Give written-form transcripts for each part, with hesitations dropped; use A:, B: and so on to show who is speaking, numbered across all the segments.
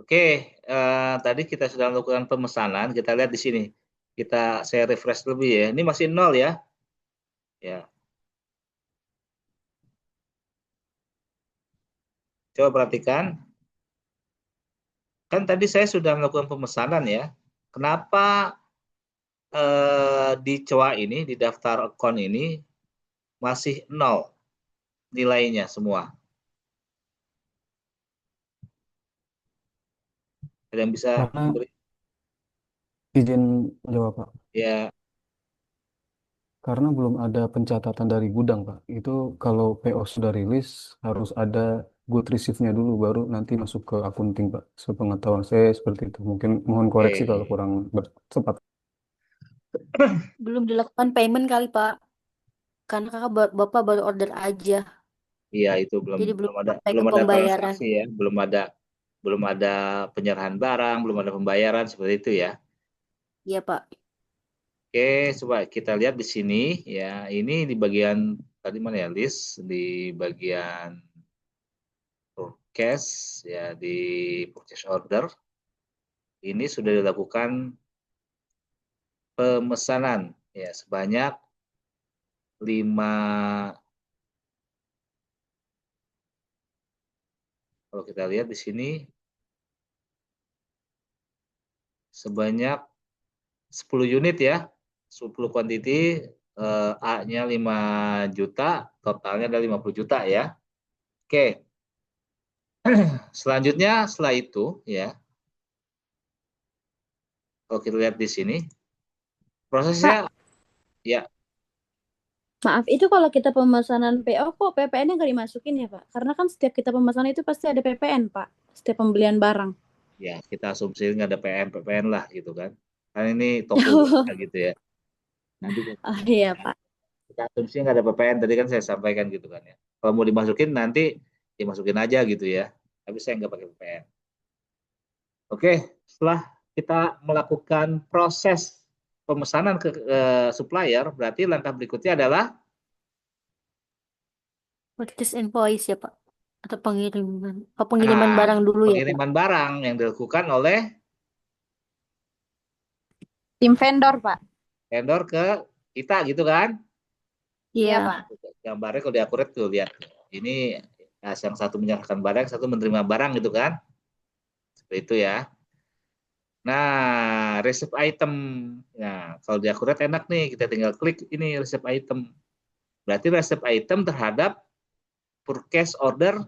A: Oke, tadi kita sudah melakukan pemesanan, kita lihat di sini. Saya refresh lebih ya. Ini masih 0 ya. Ya, coba perhatikan. Kan tadi saya sudah melakukan pemesanan ya. Kenapa di COA ini, di daftar account ini masih 0 nilainya semua? Ada yang bisa
B: Karena
A: memberi?
B: izin jawab Pak,
A: Ya,
B: karena belum ada pencatatan dari gudang Pak. Itu kalau PO sudah rilis harus ada good receive-nya dulu baru nanti masuk ke akunting Pak. Sepengetahuan saya seperti itu. Mungkin mohon koreksi kalau
A: oke.
B: kurang tepat.
C: Belum dilakukan payment kali, Pak. Karena Bapak baru order aja.
A: Iya, itu belum
C: Jadi belum
A: belum ada
C: sampai
A: belum
C: ke
A: ada
C: pembayaran.
A: transaksi ya, belum ada penyerahan barang, belum ada pembayaran seperti itu ya.
C: Iya, Pak.
A: Oke, coba kita lihat di sini ya. Ini di bagian tadi mana ya, list di bagian cash ya, di purchase order ini sudah dilakukan pemesanan ya sebanyak 5. Kalau kita lihat di sini sebanyak 10 unit ya, 10 quantity, A-nya 5 juta, totalnya ada 50 juta ya. Oke, selanjutnya setelah itu ya, kalau kita lihat di sini
D: Pak,
A: prosesnya ya.
D: maaf itu kalau kita pemesanan PO kok PPN-nya nggak dimasukin ya Pak? Karena kan setiap kita pemesanan itu pasti ada PPN Pak, setiap pembelian barang.
A: Ya, kita asumsi nggak ada PPN lah gitu kan. Kan ini toko biasa gitu ya. Nanti
D: Oh iya Pak.
A: kita asumsi nggak ada PPN, tadi kan saya sampaikan gitu kan ya. Kalau mau dimasukin nanti dimasukin aja gitu ya. Tapi saya nggak pakai PPN. Oke, setelah kita melakukan proses pemesanan ke supplier, berarti langkah berikutnya adalah
C: Purchase invoice ya, Pak. Atau pengiriman. Oh, pengiriman
A: nah,
C: barang dulu ya, Pak.
A: pengiriman barang yang dilakukan oleh
D: Tim vendor Pak.
A: vendor ke kita gitu kan.
D: Iya
C: Iya.
D: Pak.
A: Gambarnya kalau diakurat tuh lihat. Ini yang satu menyerahkan barang, yang satu menerima barang gitu kan. Seperti itu ya. Nah, receipt item. Nah, kalau diakurat enak nih, kita tinggal klik ini receipt item. Berarti receipt item terhadap purchase order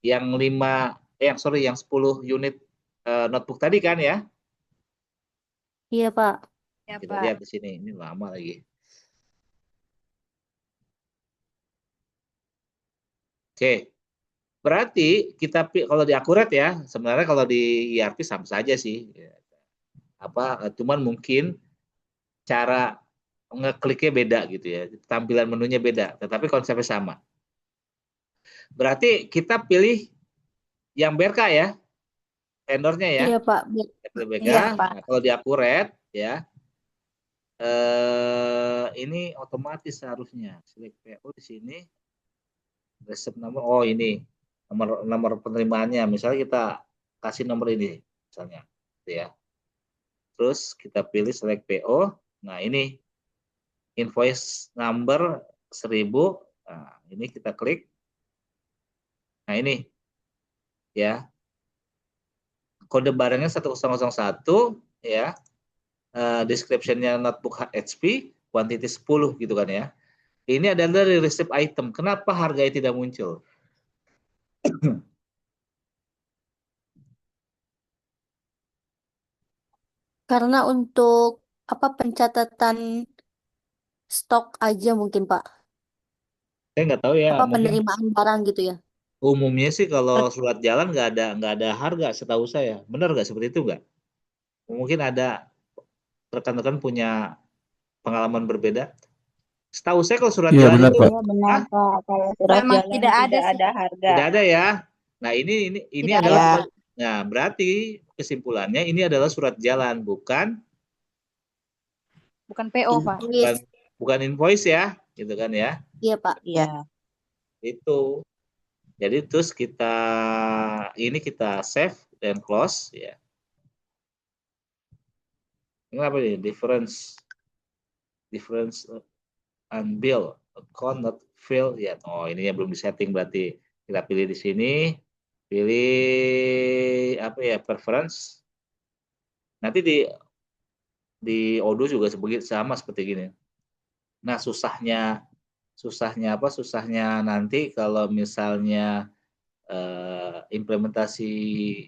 A: yang 10 unit notebook tadi kan ya.
C: Iya, Pak.
D: Iya
A: Kita
D: Pak.
A: lihat di sini, ini lama lagi. Oke, berarti kalau di akurat ya, sebenarnya kalau di ERP sama saja sih. Cuman mungkin cara ngekliknya beda gitu ya, tampilan menunya beda, tetapi konsepnya sama. Berarti kita pilih yang BRK ya, vendornya ya.
C: Iya, Pak.
A: Kita pilih BRK.
D: Iya Pak.
A: Nah, kalau di akurat ya, ini otomatis harusnya select PO di sini, resep nomor, oh ini nomor nomor penerimaannya, misalnya kita kasih nomor ini misalnya, gitu ya. Terus kita pilih select PO. Nah, ini invoice number 1000. Nah, ini kita klik. Nah, ini ya. Kode barangnya 1001 ya. Description-nya notebook HP, quantity 10 gitu kan ya. Ini adalah dari receipt item. Kenapa harganya tidak muncul?
C: Karena untuk apa pencatatan stok aja mungkin, Pak.
A: Saya nggak tahu ya.
C: Apa
A: Mungkin
C: penerimaan barang gitu ya.
A: umumnya sih kalau surat jalan nggak ada harga setahu saya. Benar nggak seperti itu nggak? Mungkin ada rekan-rekan punya pengalaman berbeda. Setahu saya kalau surat
B: Iya
A: jalan
B: benar
A: itu,
B: Pak.
E: Iya benar
A: ah,
E: Pak, kalau surat
D: Memang
E: jalan
D: tidak ada
E: tidak
D: sih.
E: ada harga.
A: tidak ada ya. Nah, ini
D: Tidak
A: adalah
D: ada.
E: Ya,
A: surat. Nah, berarti kesimpulannya ini adalah surat jalan,
D: Bukan PO Pak.
A: bukan
C: Invoice.
A: bukan invoice ya, gitu kan ya.
C: Iya, Pak.
E: iya.
A: Itu. Jadi terus kita save dan close ya. Ini apa nih? Difference unbuild account not fill ya. Oh, ininya belum disetting berarti. Kita pilih di sini, pilih apa ya, preference. Nanti di Odoo juga sama seperti gini. Nah, susahnya apa? Susahnya nanti kalau misalnya implementasi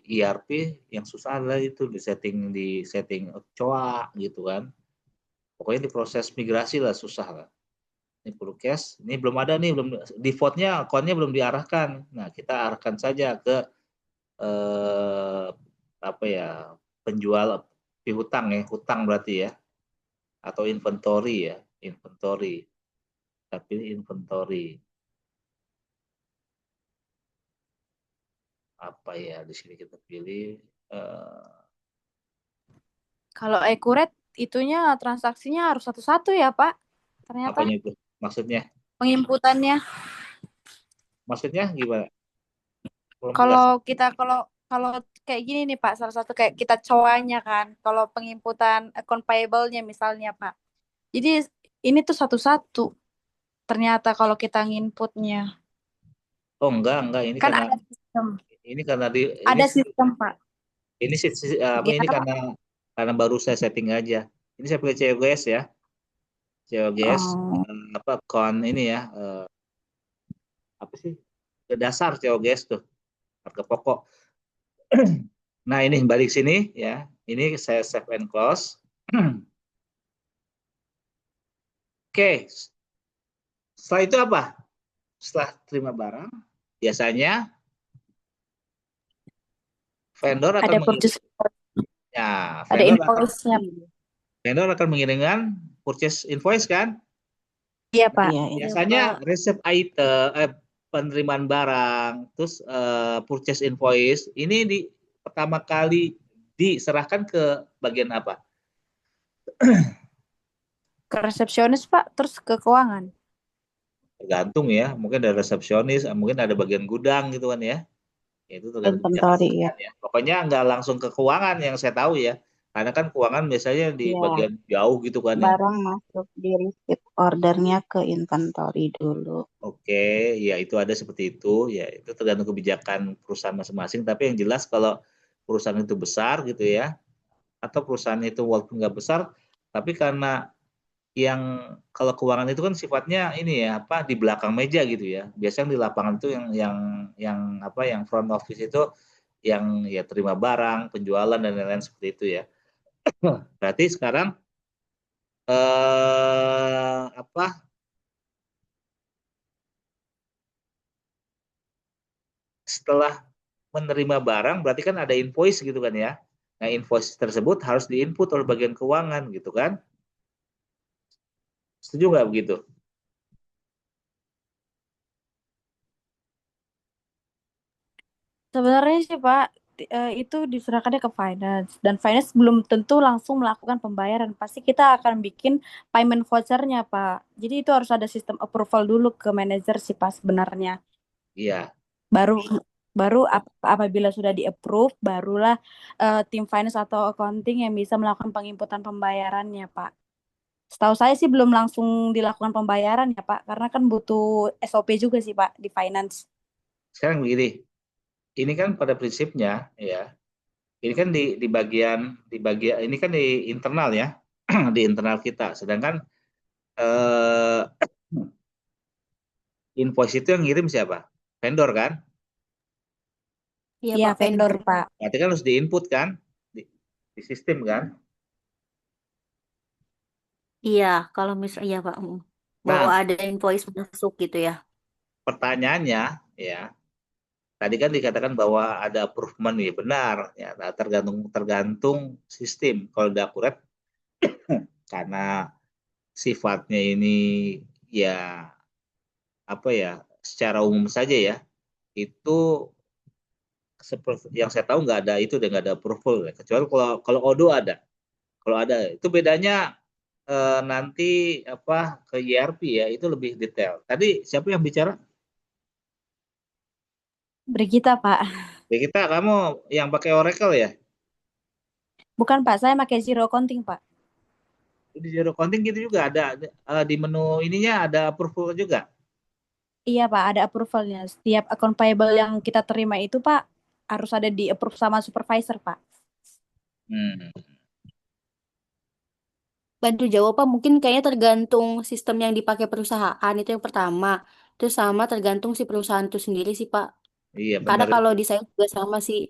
A: ERP yang susah adalah itu di setting COA gitu kan. Pokoknya di proses migrasi lah susah lah. Ini perlu cache, ini belum ada nih, belum defaultnya akunnya belum diarahkan. Nah, kita arahkan saja ke apa ya, penjual piutang ya, hutang berarti ya, atau inventory ya, inventory. Tapi inventory apa ya, di sini kita pilih
D: Kalau accurate itunya transaksinya harus satu-satu ya, Pak. Ternyata
A: apanya itu? Maksudnya
D: penginputannya.
A: gimana? Belum jelas.
D: Kalau kalau kayak gini nih Pak, salah satu kayak kita coanya kan, kalau penginputan account payable-nya misalnya Pak. Jadi ini tuh satu-satu ternyata kalau kita nginputnya.
A: Oh enggak, ini
D: Kan
A: karena
D: ada sistem.
A: ini karena
D: Ada sistem Pak.
A: ini apa ini
D: Gimana Pak?
A: karena baru saya setting aja. Ini saya pakai COGS ya. COGS
D: Oh,
A: apa kon ini ya, apa sih? Dasar COGS tuh, harga pokok. Nah, ini balik sini ya. Ini saya save and close. Oke. Setelah itu apa? Setelah terima barang, biasanya vendor akan
D: ada purchase,
A: ya,
D: ada invoice-nya.
A: vendor akan mengirimkan purchase invoice kan?
D: Iya Pak.
E: Iya,
A: Biasanya resep item, penerimaan barang, terus purchase invoice ini pertama kali diserahkan ke bagian apa?
D: Ke resepsionis Pak, terus ke keuangan.
A: Tergantung ya, mungkin ada resepsionis, mungkin ada bagian gudang gitu kan ya. Itu tergantung
E: inventory ya.
A: ya. Pokoknya nggak langsung ke keuangan yang saya tahu ya. Karena kan keuangan biasanya di
E: Iya,
A: bagian jauh gitu kan ya.
E: barang masuk di receipt ordernya ke inventory dulu.
A: Oke, ya itu ada seperti itu. Ya itu tergantung kebijakan perusahaan masing-masing. Tapi yang jelas kalau perusahaan itu besar gitu ya, atau perusahaan itu walaupun nggak besar, tapi karena yang kalau keuangan itu kan sifatnya ini ya apa di belakang meja gitu ya. Biasanya di lapangan itu yang apa yang front office itu yang ya terima barang, penjualan dan lain-lain seperti itu ya. Berarti sekarang apa setelah menerima barang berarti kan ada invoice gitu kan ya. Nah, invoice tersebut harus diinput oleh bagian keuangan gitu kan. Setuju nggak begitu?
D: Sebenarnya sih Pak, itu diserahkannya ke finance dan finance belum tentu langsung melakukan pembayaran. Pasti kita akan bikin payment vouchernya Pak. Jadi itu harus ada sistem approval dulu ke manajer sih Pak sebenarnya.
A: Iya.
D: Baru baru apabila sudah di-approve, barulah tim finance atau accounting yang bisa melakukan penginputan pembayarannya Pak. Setahu saya sih belum langsung dilakukan pembayaran ya Pak, karena kan butuh SOP juga sih Pak di finance.
A: Sekarang begini, ini kan pada prinsipnya ya, ini kan di bagian ini kan di internal ya, di internal kita. Sedangkan invoice itu yang ngirim siapa? Vendor kan?
C: Iya
D: Iya,
C: Pak,
D: vendor Pak.
A: Berarti kan harus diinput kan di sistem kan?
C: Iya, kalau misalnya iya Pak, bahwa
A: Nah,
C: ada invoice masuk gitu ya.
A: pertanyaannya ya, tadi kan dikatakan bahwa ada improvement ya benar ya, nah, tergantung sistem. Kalau udah akurat karena sifatnya ini ya apa ya secara umum saja ya, itu seperti yang saya tahu nggak ada itu dan nggak ada approval ya. Kecuali kalau Odoo ada. Kalau ada itu bedanya nanti apa ke ERP ya itu lebih detail. Tadi siapa yang bicara?
D: Brigita, Pak.
A: Kita kamu yang pakai Oracle ya?
D: Bukan, Pak. Saya pakai Zero Counting, Pak.
A: Di zero counting gitu juga ada di menu ininya ada approval juga.
D: Iya, Pak. Ada approvalnya. Setiap account payable yang kita terima itu, Pak, harus ada di approve sama supervisor, Pak.
A: Hmm.
C: Bantu jawab Pak, mungkin kayaknya tergantung sistem yang dipakai perusahaan itu yang pertama. Terus sama tergantung si perusahaan itu sendiri sih Pak.
A: Iya
C: Karena
A: benar
C: kalau
A: itu.
C: di saya juga sama sih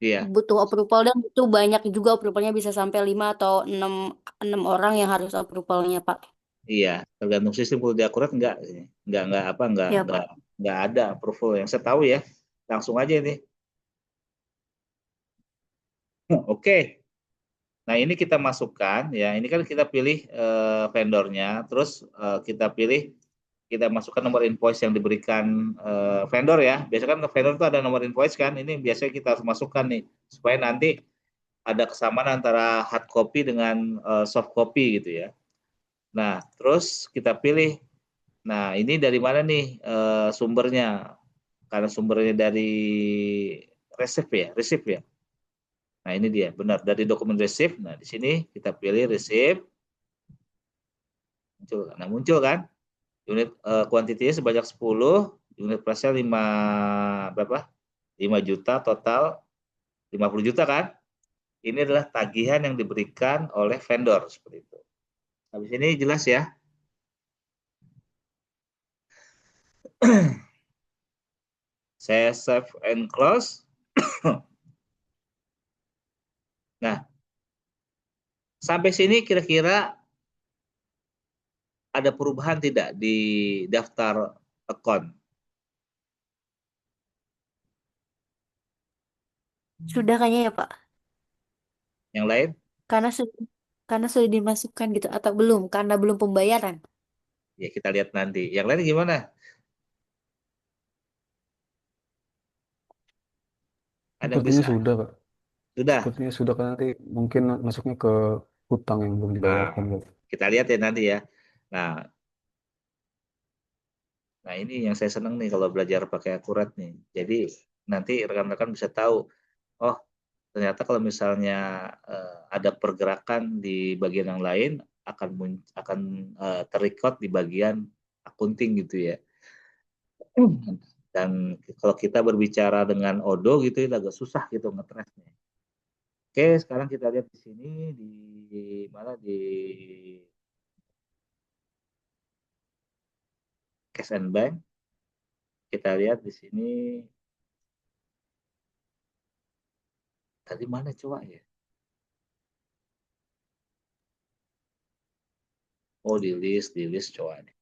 A: Iya,
C: butuh approval dan itu banyak juga approvalnya bisa sampai 5 atau 6 orang yang harus approvalnya Pak.
A: iya. Tergantung sistem kalau dia akurat enggak apa
C: Ya Pak.
A: enggak ada approval yang saya tahu ya. Langsung aja ini. Oke. Nah, ini kita masukkan ya. Ini kan kita pilih vendornya, terus kita masukkan nomor invoice yang diberikan vendor ya. Biasanya kan vendor itu ada nomor invoice kan. Ini biasanya kita harus masukkan nih supaya nanti ada kesamaan antara hard copy dengan soft copy gitu ya. Nah, terus kita pilih. Nah, ini dari mana nih sumbernya? Karena sumbernya dari receipt ya. Nah, ini dia, benar dari dokumen receipt. Nah, di sini kita pilih receipt. Muncul kan? Unit kuantitinya sebanyak 10, unit price-nya 5 berapa? 5 juta total 50 juta kan? Ini adalah tagihan yang diberikan oleh vendor seperti itu. Habis ini jelas ya. Saya save and close. Nah, sampai sini kira-kira ada perubahan tidak di daftar account?
C: Sudah kayaknya ya Pak.
A: Yang lain?
C: Karena sudah karena sudah dimasukkan gitu atau belum karena belum pembayaran.
A: Ya kita lihat nanti. Yang lain gimana? Ada yang
B: Sepertinya
A: bisa?
B: sudah, Pak.
A: Sudah.
B: Sepertinya sudah kan nanti mungkin masuknya ke hutang yang belum dibayarkan,
A: Nah,
B: Pak.
A: kita lihat ya nanti ya. Nah, nah ini yang saya senang nih kalau belajar pakai akurat nih. Jadi nanti rekan-rekan bisa tahu, oh ternyata kalau misalnya ada pergerakan di bagian yang lain akan terrecord di bagian akunting gitu ya. Dan kalau kita berbicara dengan Odo gitu itu agak susah gitu ngetrace-nya. Oke, sekarang kita lihat di sini di mana di Cash and Bank. Kita lihat di sini tadi mana coba ya? Oh, di list coba nih.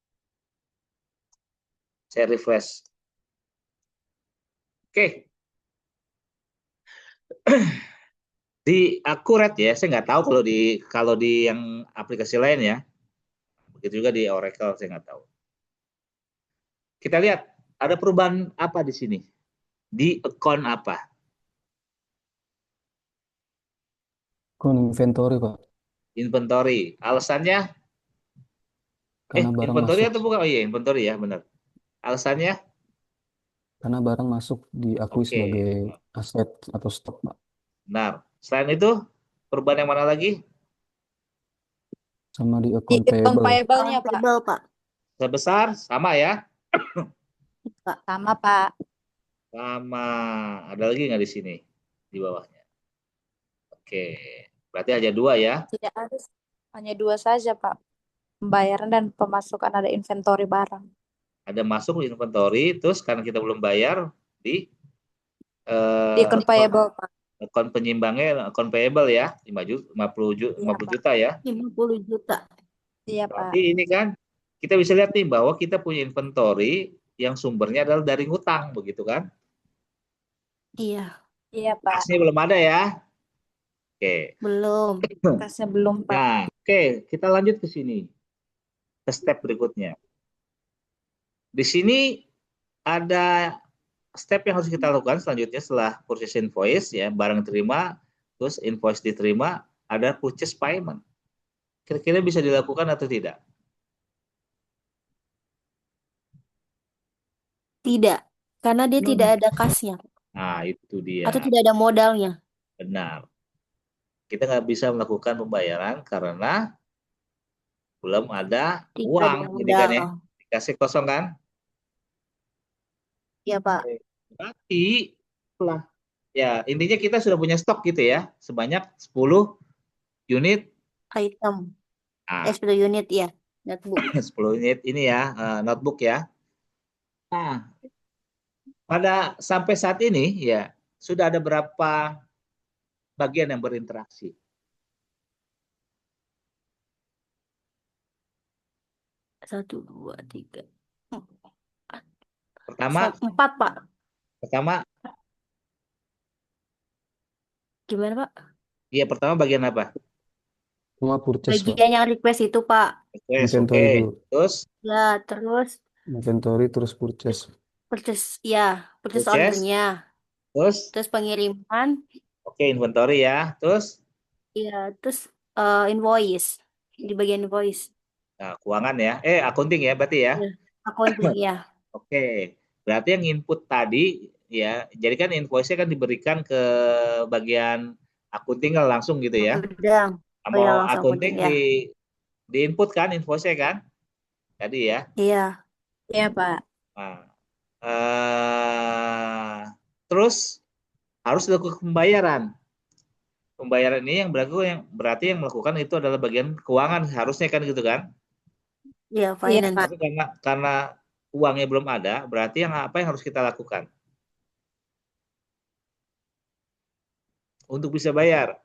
A: Saya refresh. Oke. Di akurat ya, saya nggak tahu kalau di yang aplikasi lain ya. Begitu juga di Oracle saya nggak tahu. Kita lihat ada perubahan apa di sini? Di account apa?
B: Kon inventory, Pak.
A: Inventory. Alasannya
B: Karena barang
A: inventory
B: masuk.
A: atau bukan? Oh iya, inventory ya, benar. Alasannya?
B: Karena barang masuk diakui
A: Oke.
B: sebagai aset atau stok, Pak.
A: Benar. Selain itu, perubahan yang mana lagi?
B: Sama di
D: Di
B: account
D: account
B: payable.
D: payable-nya, Pak.
C: Payable, Pak.
A: Sebesar sama ya?
C: Pak.
D: Sama, Pak.
A: Sama. Ada lagi nggak di sini? Di bawahnya. Oke. Berarti hanya dua ya.
D: Tidak harus. Hanya dua saja, Pak. Pembayaran dan pemasukan ada inventory barang.
A: Ada masuk di inventory, terus karena kita belum bayar di
D: Di account payable, Pak.
A: account penyimbangnya, account payable ya, 5 juta, 50 juta,
D: Iya,
A: 50
D: Pak.
A: juta ya.
C: 50 juta.
D: Iya, Pak.
A: Berarti ini kan kita bisa lihat nih bahwa kita punya inventory yang sumbernya adalah dari hutang, begitu kan?
C: Iya,
D: Iya, Pak.
A: Kasnya belum ada ya. Oke.
C: belum.
D: Kasnya belum, Pak.
A: Nah, oke, kita lanjut ke sini. Ke step berikutnya. Di sini ada step yang harus kita lakukan selanjutnya setelah purchase invoice ya, barang terima, terus invoice diterima, ada purchase payment. Kira-kira bisa dilakukan atau tidak?
C: Tidak. Karena dia tidak ada kasnya
A: Nah, itu
C: atau
A: dia.
C: tidak ada modalnya.
A: Benar. Kita nggak bisa melakukan pembayaran karena belum ada
C: Tidak
A: uang.
C: ada
A: Jadi kan ya,
C: modal.
A: dikasih kosong kan?
C: Ya, Pak.
A: Berarti lah. Ya, intinya kita sudah punya stok gitu ya, sebanyak 10 unit.
C: Item.
A: Ah,
C: 10 unit ya. Notebook.
A: 10 unit ini ya, notebook ya. Nah, pada sampai saat ini ya, sudah ada berapa bagian yang berinteraksi?
C: Satu, dua, tiga. Empat.
A: Pertama,
C: Empat, Pak.
A: pertama,
C: Gimana, Pak?
A: iya pertama bagian apa?
B: Cuma purchase, Pak.
C: Bagian yang request itu, Pak.
A: Request, oke.
B: Inventory dulu.
A: Terus
C: Ya, terus
B: Inventory terus purchase.
C: purchase, ya, purchase
A: purchase,
C: ordernya.
A: terus
C: Terus pengiriman,
A: oke inventory ya. Terus
C: ya, terus invoice. Di bagian invoice.
A: nah, keuangan ya. Accounting ya berarti ya.
C: Ya, accounting, ya.
A: Oke. Berarti yang input tadi ya, jadi kan invoice-nya kan diberikan ke bagian accounting kan langsung gitu ya.
C: Gudang. Oh ya,
A: Mau
C: langsung
A: accounting
C: accounting, ya.
A: di input kan invoice-nya kan tadi ya.
C: Iya.
D: Iya, Pak.
A: Nah, terus harus dilakukan pembayaran. Pembayaran ini berarti yang melakukan itu adalah bagian keuangan harusnya kan gitu kan.
C: Iya,
D: Iya,
C: finance.
D: Pak.
A: Tapi karena uangnya belum ada, berarti apa yang harus kita lakukan untuk bisa bayar?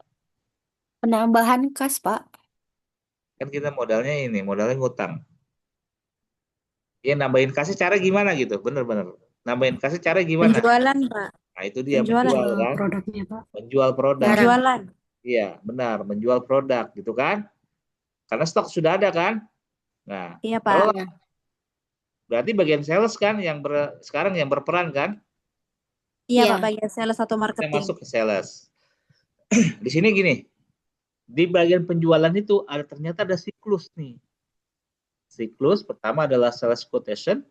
C: Penambahan kas, Pak.
A: Kan kita modalnya ngutang. Ya nambahin kasih cara gimana gitu, bener-bener. Nambahin kasih cara gimana?
D: Penjualan, Pak.
A: Nah itu dia
D: Penjualan.
A: menjual kan,
E: produknya, Pak.
A: menjual produk.
C: Barang.
D: Penjualan.
A: Iya benar, menjual produk gitu kan. Karena stok sudah ada kan. Nah,
D: Iya, Pak.
A: kalau berarti bagian sales kan sekarang yang berperan kan,
D: Iya,
C: Iya.
D: Pak, bagian sales atau
A: kita
D: marketing.
A: masuk ke sales. Di sini gini, di bagian penjualan itu ternyata ada siklus nih. Siklus pertama adalah sales quotation,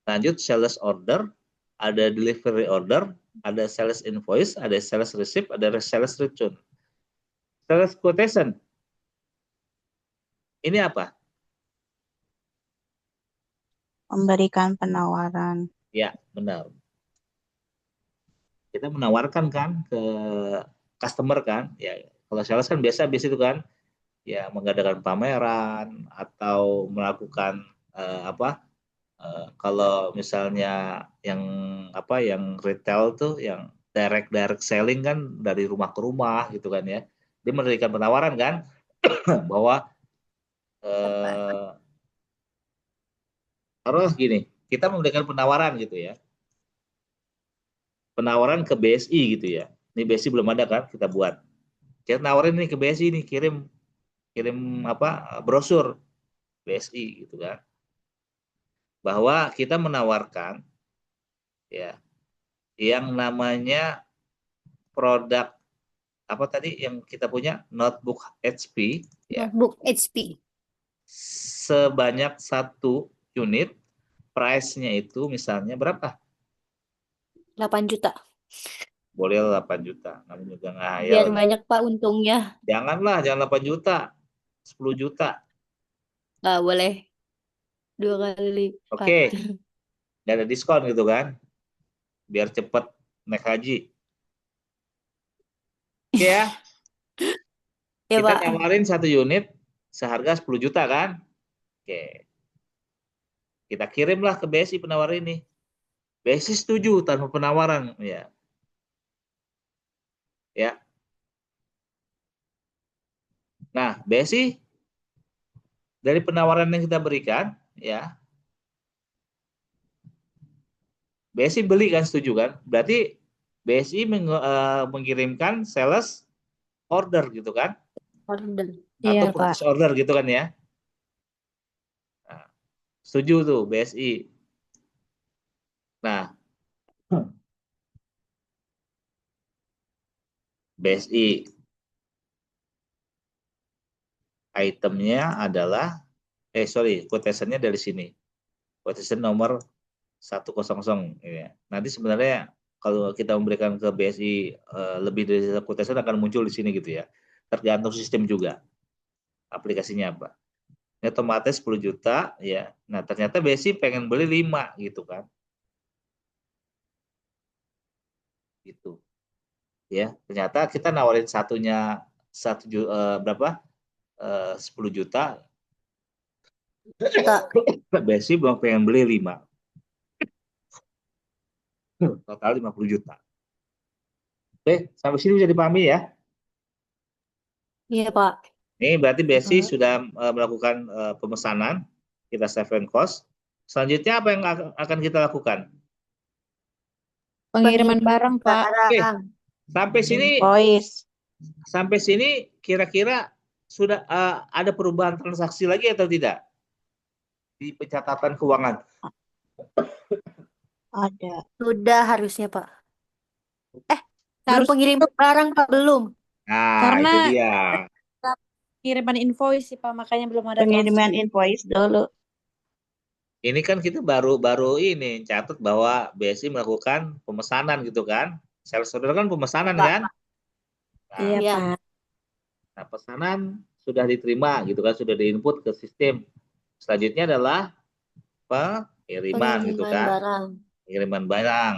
A: lanjut sales order, ada delivery order, ada sales invoice, ada sales receipt, ada sales return. Sales quotation ini apa?
E: Memberikan penawaran.
A: Ya, benar. Kita menawarkan kan ke customer kan, ya kalau sales kan biasa itu kan, ya mengadakan pameran atau melakukan kalau misalnya yang yang retail tuh yang direct selling kan dari rumah ke rumah gitu kan ya, dia memberikan penawaran kan bahwa harus gini, kita memberikan penawaran gitu ya, penawaran ke BSI gitu ya. Ini BSI belum ada kan, kita buat. Kita nawarin nih ke BSI nih, kirim brosur BSI gitu kan. Bahwa kita menawarkan ya yang namanya produk apa tadi yang kita punya notebook HP ya.
C: Notebook HP.
A: Sebanyak 1 unit, price-nya itu misalnya berapa?
C: 8 juta.
A: Boleh 8 juta, namanya juga ngayal.
C: Biar banyak, Pak, untungnya.
A: Jangan 8 juta, 10 juta.
C: Nggak boleh 2 kali lipat.
A: Oke, nggak ada diskon gitu kan, biar cepet naik haji. Oke ya,
C: Ya,
A: kita
C: Pak.
A: nawarin 1 unit seharga 10 juta kan. Oke, kita kirimlah ke BSI penawar ini. BSI setuju tanpa penawaran ya. Ya. Nah, BSI dari penawaran yang kita berikan ya, BSI beli kan, setuju kan? Berarti BSI mengirimkan sales order gitu kan?
C: Order.
A: Atau
D: Iya, Pak.
A: purchase order gitu kan ya? Nah, setuju tuh BSI. Nah, BSI itemnya adalah quotation-nya dari sini. Quotation nomor 100 ya. Nanti sebenarnya kalau kita memberikan ke BSI lebih dari satu quotation akan muncul di sini gitu ya. Tergantung sistem juga aplikasinya apa. Ini otomatis 10 juta ya. Nah, ternyata BSI pengen beli 5 gitu kan. Gitu. Ya, ternyata kita nawarin satunya berapa? 10 juta. BSI belum pengen beli 5. Total 50 juta. Oke, sampai sini bisa dipahami ya.
C: Iya, Pak.
A: Ini berarti BSI sudah melakukan pemesanan, kita save and cost. Selanjutnya apa yang akan kita lakukan?
D: Pengiriman barang, Pak.
A: Oke,
C: Barang.
E: Invoice.
A: sampai sini kira-kira sudah ada perubahan transaksi lagi atau tidak di pencatatan keuangan?
E: Ada.
C: Sudah harusnya, Pak. Belum
D: Harus
C: pengiriman barang, Pak. Belum.
A: Nah,
D: Karena
A: itu dia.
D: pengiriman invoice sih, Pak, makanya belum ada
E: Pengiriman invoice dulu.
A: Ini kan kita baru ini catat bahwa BSI melakukan pemesanan gitu kan. Sales order kan pemesanan
C: Pak.
A: kan. Nah,
D: Iya,
C: Iya.
D: Pak.
A: nah, pesanan sudah diterima gitu kan, sudah diinput ke sistem. Selanjutnya adalah pengiriman gitu
C: Pengiriman
A: kan.
C: barang.
A: Pengiriman barang.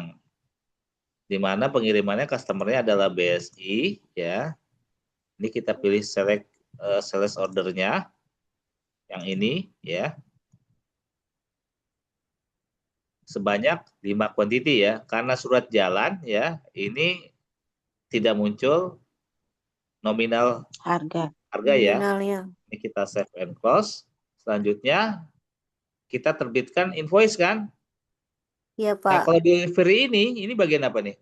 A: Di mana pengirimannya customer-nya adalah BSI ya. Ini kita pilih select sales ordernya yang ini ya. Sebanyak 5 quantity ya. Karena surat jalan ya, ini tidak muncul nominal
E: Harga.
A: harga ya.
C: Nominalnya.
A: Ini kita save and close. Selanjutnya kita terbitkan invoice kan.
C: Iya,
A: Nah,
C: Pak.
A: kalau delivery ini bagian apa nih?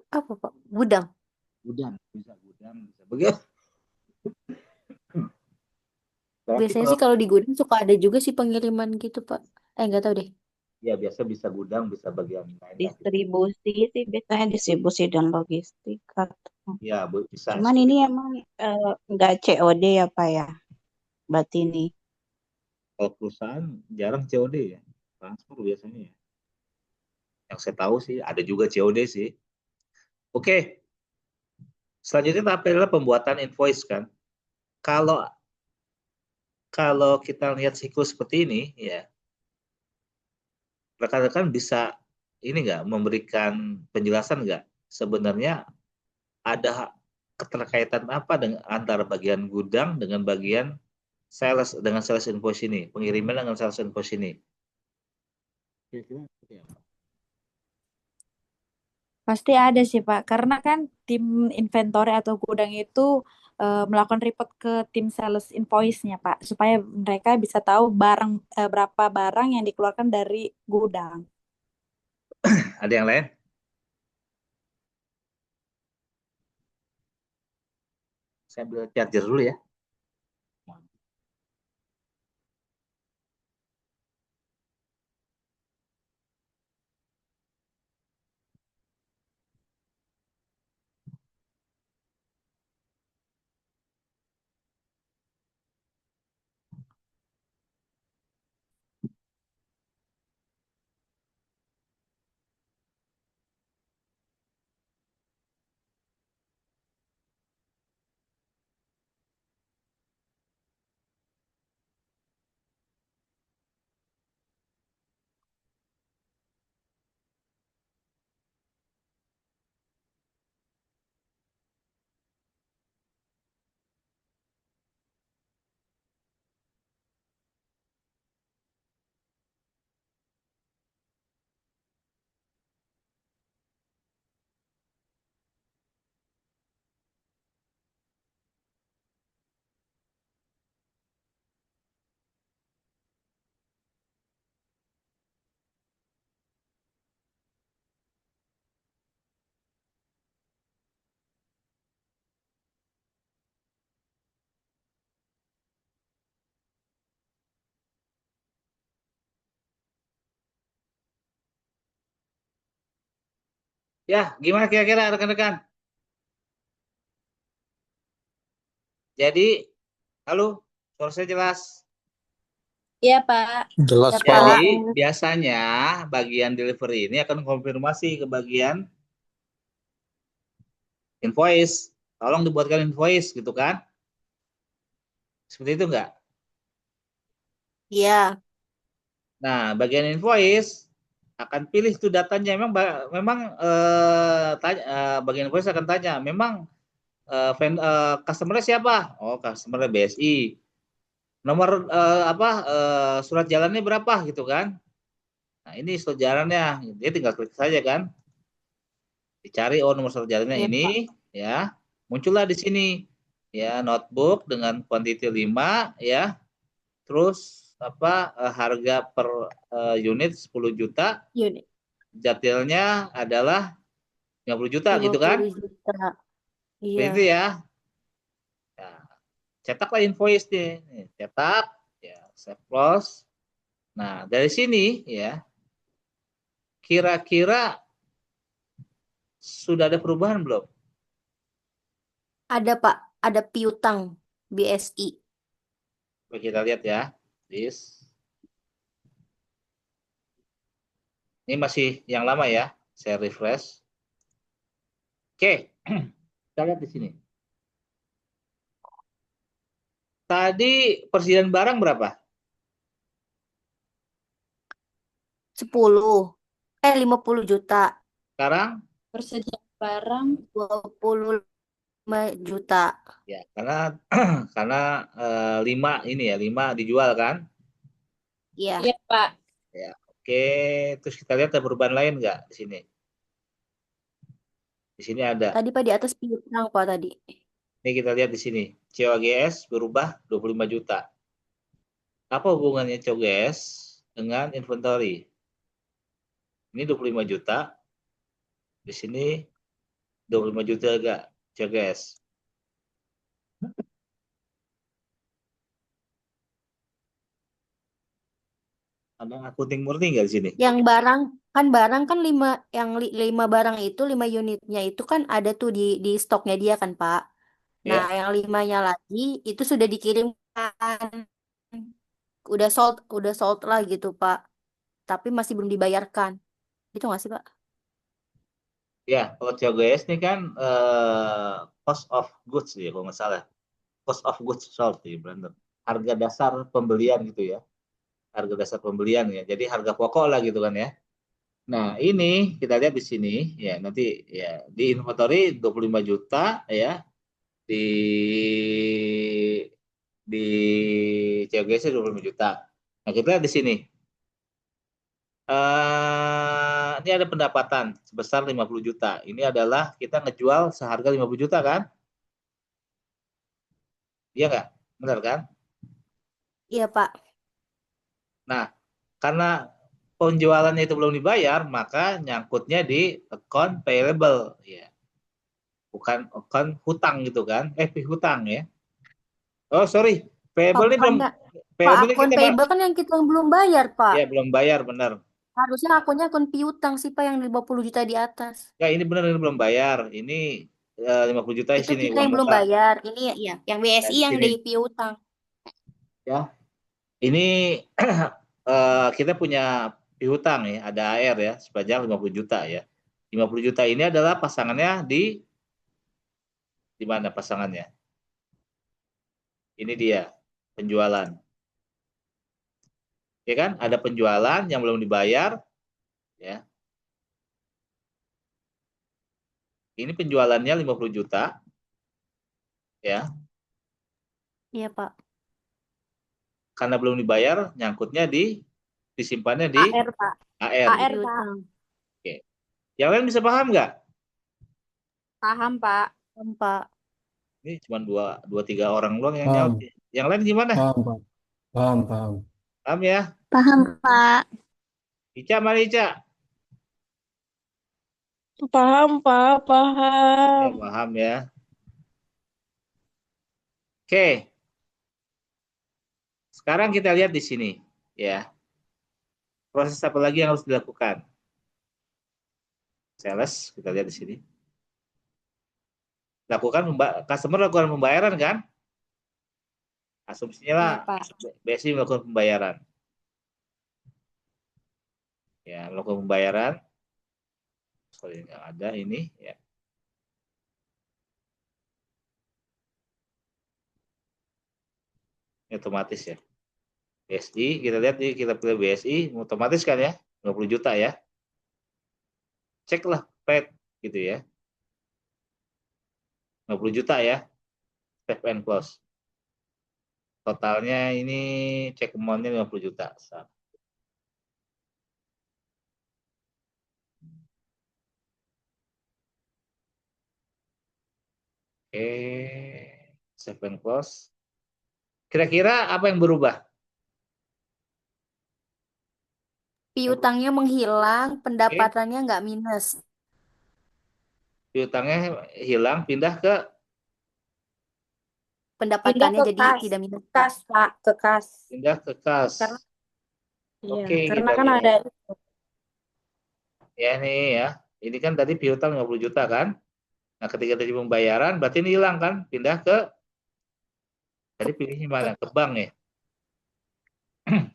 C: Apa, Pak? Gudang.
A: Gudang, bisa gudang, bisa bagian.
C: Biasanya sih kalau di gudang suka ada juga sih pengiriman gitu, Pak. Nggak tahu deh.
A: Ya biasa bisa gudang, bisa bagian lainnya.
E: Distribusi sih biasanya distribusi dan logistik.
A: Ya, bisa.
E: Cuman ini emang nggak COD ya Pak ya? Berarti ini.
A: Kalau perusahaan jarang COD ya, transfer biasanya ya. Yang saya tahu sih ada juga COD sih. Oke, selanjutnya tahap adalah pembuatan invoice kan. Kalau kita lihat siklus seperti ini ya, rekan-rekan bisa ini nggak memberikan penjelasan nggak sebenarnya ada keterkaitan apa dengan antara bagian gudang dengan bagian sales dengan sales invoice ini, pengiriman dengan sales invoice ini. Kira-kira seperti apa?
D: Pasti ada sih, Pak. Karena kan tim inventory atau gudang itu melakukan report ke tim sales invoice-nya, Pak, supaya mereka bisa tahu berapa barang yang dikeluarkan dari gudang.
A: Ada yang lain? Saya ambil charger dulu ya. Ya, gimana kira-kira rekan-rekan? Jadi, halo, suara saya jelas.
D: Iya, Pak.
B: Jelas,
C: Ya,
B: Pak.
C: Pak.
A: Jadi biasanya bagian delivery ini akan konfirmasi ke bagian invoice. Tolong dibuatkan invoice gitu kan? Seperti itu enggak?
C: Iya.
A: Nah, bagian invoice akan pilih tuh datanya. Memang bagian invoice akan tanya, memang customer-nya siapa? Oh, customer BSI. Nomor surat jalannya berapa gitu kan? Nah, ini surat jalannya. Dia tinggal klik saja kan. Dicari nomor surat jalannya
C: Iya,
A: ini
C: Pak.
A: ya. Muncullah di sini ya notebook dengan quantity 5 ya. Terus harga per unit 10 juta,
C: Unit
A: detailnya adalah 50 juta gitu kan?
C: 50 juta.
A: Seperti
C: Iya.
A: itu ya. Nah, cetaklah invoice nih. Cetak ya, save close. Nah, dari sini ya, kira-kira sudah ada perubahan belum?
C: Ada, Pak. Ada piutang BSI.
A: Coba kita lihat ya. This. Ini masih yang lama ya. Saya refresh. Oke. Kita lihat di sini. Tadi persediaan barang berapa?
C: 10. 50 juta.
A: Sekarang
D: Persediaan barang.
C: 25 juta.
A: ya, karena 5 ini ya, 5 dijual kan?
C: Iya.
D: Iya, Pak.
A: Ya. Oke, terus kita lihat ada perubahan lain nggak di sini? Di sini ada.
C: Tadi, Pak, di atas piutang, Pak, tadi.
A: Ini kita lihat di sini. COGS berubah 25 juta. Apa hubungannya COGS dengan inventory? Ini 25 juta. Di sini 25 juta enggak COGS. Abang akunting murni nggak di sini?
C: Yang barang kan 5 barang itu 5 unitnya itu kan ada tuh di stoknya dia kan, Pak. Nah,
A: Ya.
C: yang 5-nya lagi itu sudah dikirimkan, udah sold lah gitu, Pak. Tapi masih belum dibayarkan. Itu nggak sih, Pak?
A: Ya, kalau COGS ini kan cost of goods ya kalau nggak salah. Cost of goods sold ya, benar. Harga dasar pembelian gitu ya. Harga dasar pembelian ya. Jadi harga pokok lah gitu kan ya. Nah, ini kita lihat di sini ya, nanti ya di inventory 25 juta ya, di di COGS 25 juta. Nah, kita lihat di sini. Ini ada pendapatan sebesar 50 juta. Ini adalah kita ngejual seharga 50 juta kan? Iya nggak? Benar kan?
C: Iya, Pak.
A: Nah, karena penjualannya itu belum dibayar, maka nyangkutnya di account payable. Ya. Bukan account hutang gitu kan? Hutang ya. Oh, sorry.
C: Pak,
A: Payable ini belum.
C: bukannya, Pak,
A: Payable ini
C: akun
A: kita
C: payable kan yang kita belum bayar, Pak.
A: ya belum bayar, benar.
C: Harusnya akunnya akun piutang sih, Pak, yang 50 juta di atas.
A: Ya, ini benar ini belum bayar. Ini 50 juta di
C: Itu
A: sini
C: kita
A: uang
C: yang belum
A: muka.
C: bayar. Ini ya, yang
A: Ya,
C: BSI
A: di
C: yang
A: sini.
C: di piutang.
A: Ya. Ini kita punya piutang ya, ada AR ya, sepanjang 50 juta ya. 50 juta ini adalah pasangannya di mana pasangannya? Ini dia, penjualan. Ya kan? Ada penjualan yang belum dibayar ya. Ini penjualannya 50 juta ya.
C: Iya, Pak.
A: Karena belum dibayar, nyangkutnya disimpannya di
D: AR, Pak.
A: AR
D: AR,
A: gitu.
D: Pak.
C: Piutang.
A: Oke. Yang lain bisa paham nggak?
D: Paham, Pak.
C: Pak.
A: Ini cuma dua tiga orang doang yang nyaut.
B: Paham,
A: Yang lain gimana?
B: paham, Pak. Paham, paham.
A: Paham ya?
E: Paham, Pak.
A: Ica, mana Ica?
E: Paham, Pak.
A: Ya,
E: Paham.
A: paham ya. Oke. Sekarang kita lihat di sini, ya. Proses apa lagi yang harus dilakukan? Sales, kita lihat di sini. Customer lakukan pembayaran kan? Asumsinya lah,
D: Iya, Pak.
A: BSI melakukan pembayaran. Ya, melakukan pembayaran. Sorry, nggak ada ini ya. Otomatis ya. BSI, kita lihat nih, kita pilih BSI, otomatis kan ya, 50 juta ya. Ceklah paid gitu ya. 50 juta ya, save and close. Totalnya ini cek amount-nya 50 juta. Oke, save and close. Kira-kira apa yang berubah?
C: Piutangnya menghilang, pendapatannya nggak minus.
A: Piutangnya hilang, pindah ke
D: Pindah
C: Pendapatannya
D: ke
C: jadi
D: kas,
C: tidak minus, Pak.
D: kas Pak, ke kas.
A: pindah ke kas.
D: Karena iya,
A: Oke,
D: karena
A: kita
D: kan
A: lihat.
D: ada
A: Ya nih ya. Ini kan tadi piutang 50 juta kan? Nah, ketika tadi pembayaran berarti ini hilang kan? Pindah ke tadi pilihnya mana? Ke bank ya.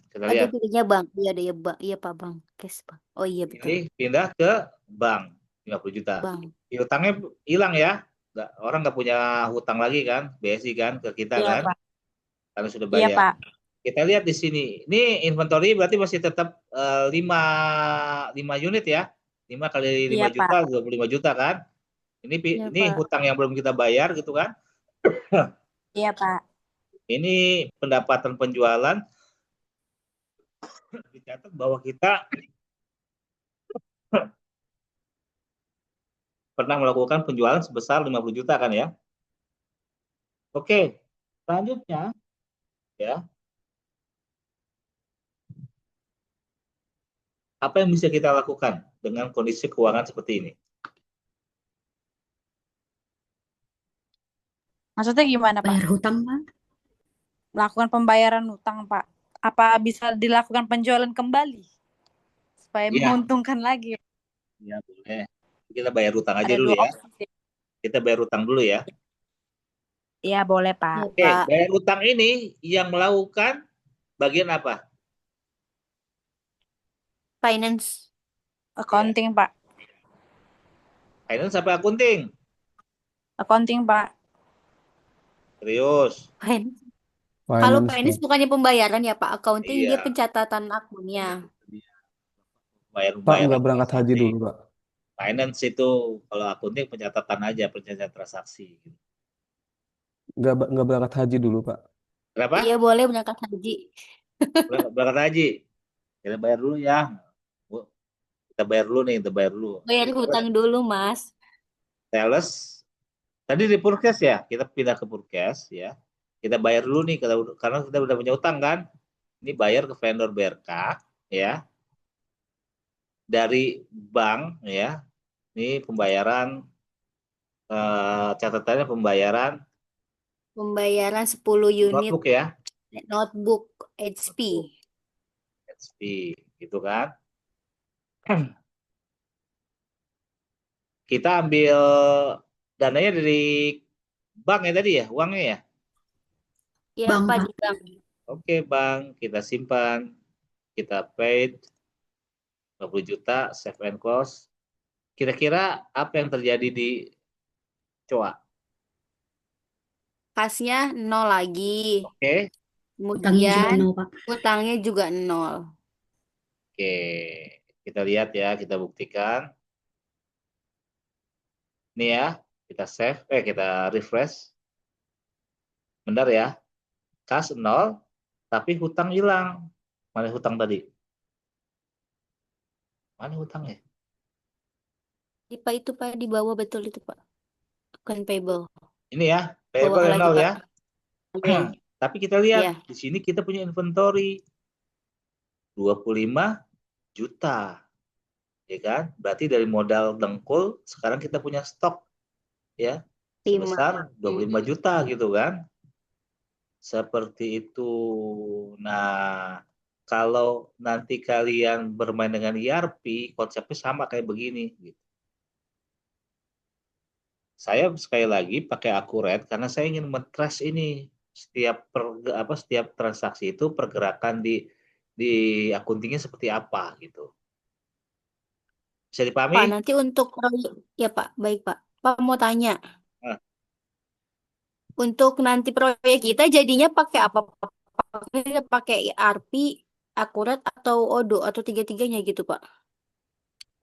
A: Kita
C: Ada
A: lihat.
C: pilihnya bank. Iya, ada ya bank. Iya, Pak, bank. Cash, Pak. Oh iya, betul.
A: Ini pindah ke bank 50 juta.
C: Bank.
A: Piutangnya hilang ya. Orang nggak punya hutang lagi kan? BSI kan ke kita
D: iya
A: kan?
D: Pak.
A: Karena sudah
D: Iya
A: bayar.
D: Pak.
A: Kita lihat di sini. Ini inventory berarti masih tetap 5 unit ya. 5 kali 5
D: Iya Pak.
A: juta, 25 juta kan? Ini
C: Iya,
A: ini
C: Pak.
A: hutang yang belum kita bayar gitu kan?
D: Iya Pak.
A: Ini pendapatan penjualan dicatat bahwa kita pernah melakukan penjualan sebesar 50 juta kan ya. Oke, selanjutnya ya, apa yang bisa kita lakukan dengan kondisi keuangan seperti ini?
D: Maksudnya gimana Pak?
C: Bayar hutang, Pak.
D: Melakukan pembayaran utang Pak. Apa bisa dilakukan penjualan kembali supaya
A: Iya,
D: menguntungkan lagi?
A: ya boleh. Kita bayar hutang aja
D: Ada
A: dulu
D: dua
A: ya.
D: opsi.
A: Kita bayar hutang dulu ya.
D: Iya boleh Pak.
C: Iya,
A: Oke,
C: Pak.
A: bayar hutang ini yang melakukan bagian apa?
C: Finance.
D: Accounting Pak.
A: Finance sampai akunting.
D: Accounting Pak.
A: Serius.
C: Finance. Kalau
B: Finance,
C: finance
B: Pak.
C: bukannya pembayaran ya, Pak. Accounting dia
A: Iya,
C: pencatatan akunnya.
A: bayar
B: Pak,
A: pembayaran
B: nggak berangkat haji
A: transaksi.
B: dulu, Pak.
A: Finance itu kalau akunting pencatatan aja, pencatatan transaksi.
B: Nggak berangkat haji dulu, Pak.
A: Kenapa?
C: Iya, boleh berangkat haji.
A: Berangkat haji. Kita bayar dulu ya. Bu, kita bayar dulu nih, kita bayar dulu.
C: Bayar hutang dulu, Mas.
A: Sales. Tadi di Purkes ya, kita pindah ke Purkes ya. Kita bayar dulu nih karena kita udah punya utang kan. Ini bayar ke vendor BRK ya. Dari bank ya. Ini pembayaran catatannya pembayaran
C: Pembayaran 10 unit
A: notebook ya.
C: notebook HP.
A: HP gitu kan. Kita ambil dananya dari bank ya tadi ya, uangnya ya.
C: Iya,
F: Bang,
C: Pak,
F: Pak.
C: di bank.
A: Oke, Bang, kita simpan, kita paid 20 juta, save and close. Kira-kira apa yang terjadi di COA?
C: Kasnya 0 lagi.
A: Oke,
F: Utangnya juga
C: Kemudian
F: 0, Pak.
C: utangnya juga 0.
A: oke. Kita lihat ya, kita buktikan. Ini ya, kita save, kita refresh. Bentar ya, kas 0, tapi hutang hilang. Mana hutang tadi? Mana hutangnya?
C: Di Pak itu, Pak, di bawah betul itu, Pak. Account payable.
A: Ini ya,
C: Bawah
A: payable yang
C: lagi,
A: 0
C: Pak.
A: ya.
C: Iya.
A: Tapi kita lihat,
C: Iya.
A: di sini kita punya inventory 25 juta. Ya kan? Berarti dari modal dengkul, sekarang kita punya stok ya
C: 5.
A: sebesar 25 juta gitu kan. Seperti itu. Nah, kalau nanti kalian bermain dengan ERP, konsepnya sama kayak begini. Gitu. Saya sekali lagi pakai Accurate karena saya ingin men-trace ini setiap setiap transaksi itu pergerakan di akuntingnya seperti apa gitu. Bisa
C: Pak,
A: dipahami?
C: nanti untuk proyek, ya Pak, baik Pak. Pak mau tanya,
A: Nah,
C: untuk nanti proyek kita jadinya pakai apa Pak? Pakai ERP, Akurat atau Odoo atau tiga-tiganya gitu Pak?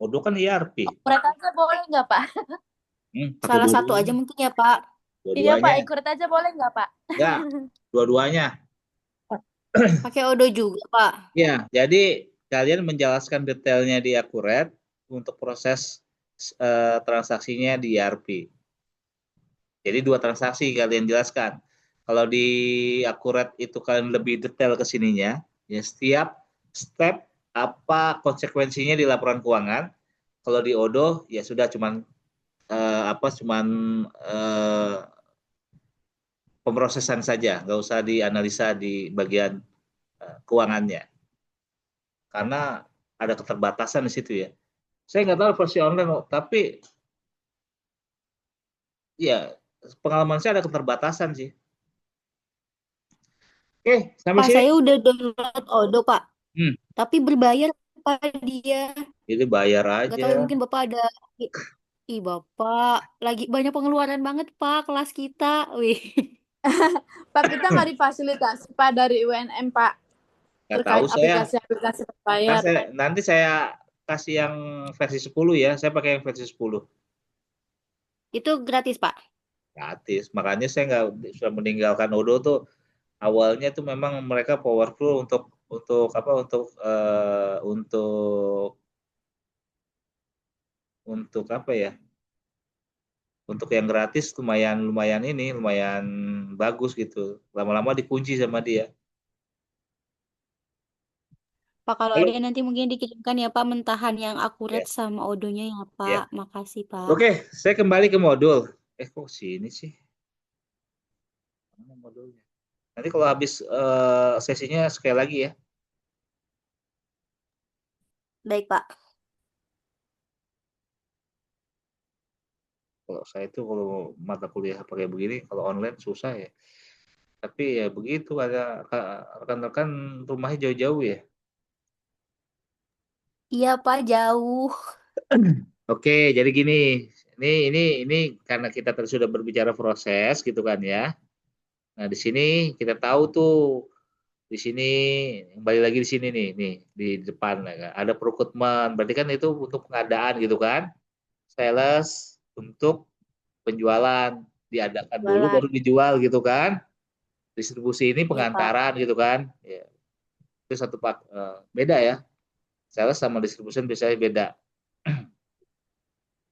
A: Odoo kan ERP.
D: Akurat aja boleh nggak, Pak?
A: Pakai
C: Salah satu aja
A: dua-duanya.
C: mungkin ya Pak.
D: Iya, Pak,
A: Dua-duanya.
D: akurat aja boleh nggak, Pak?
A: Enggak, dua-duanya.
C: Pakai Odoo juga Pak.
A: Ya, jadi kalian menjelaskan detailnya di Akurat untuk proses transaksinya di ERP. Jadi 2 transaksi kalian jelaskan. Kalau di Akurat itu kalian lebih detail ke sininya, ya setiap step apa konsekuensinya di laporan keuangan. Kalau di Odoo ya sudah cuman pemrosesan saja, nggak usah dianalisa di bagian keuangannya. Karena ada keterbatasan di situ ya. Saya nggak tahu versi online, tapi ya pengalaman saya ada keterbatasan sih. Oke, sampai
C: Pak,
A: sini.
C: saya udah download Odoo Pak.
A: Hmm,
C: Tapi berbayar Pak dia.
A: Jadi bayar
C: Gak tahu ya,
A: aja.
C: mungkin Bapak ada. Ih Bapak, lagi banyak pengeluaran banget Pak kelas kita. Wih.
D: Pak, kita nggak difasilitasi, Pak, dari UNM, Pak,
A: Nggak tahu
D: terkait
A: saya.
D: aplikasi-aplikasi berbayar.
A: Nanti saya kasih yang versi 10 ya. Saya pakai yang versi 10.
C: Itu gratis Pak.
A: Gratis. Makanya saya nggak sudah meninggalkan Odoo tuh. Awalnya tuh memang mereka powerful untuk apa ya? Untuk yang gratis lumayan bagus gitu. Lama-lama dikunci sama dia.
C: Pak, kalau
A: Halo?
C: ada nanti mungkin dikirimkan ya Pak mentahan yang akurat
A: Ya,
C: sama Odoo-nya ya
A: ya.
C: Pak. Makasih Pak.
A: Oke, saya kembali ke modul. Kok sini sih? Mana modulnya? Nanti kalau habis sesinya sekali lagi ya.
C: Baik Pak.
A: Kalau saya itu kalau mata kuliah pakai begini, kalau online susah ya. Tapi ya begitu, ada rekan-rekan rumahnya jauh-jauh ya.
C: Iya Pak, jauh.
A: Oke, jadi gini. Ini karena kita tadi sudah berbicara proses gitu kan ya. Nah, di sini kita tahu tuh di sini kembali lagi di sini nih di depan ya kan. Ada procurement, berarti kan itu untuk pengadaan gitu kan. Sales untuk penjualan diadakan dulu
D: Jualan.
A: baru dijual gitu kan. Distribusi ini
C: Iya Pak.
A: pengantaran gitu kan. Ya, itu satu beda ya. Sales sama distribution biasanya beda.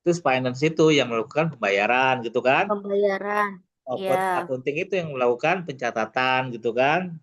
A: Terus finance itu yang melakukan pembayaran gitu kan.
C: Pembayaran. Iya.
A: Accounting itu yang melakukan pencatatan gitu kan.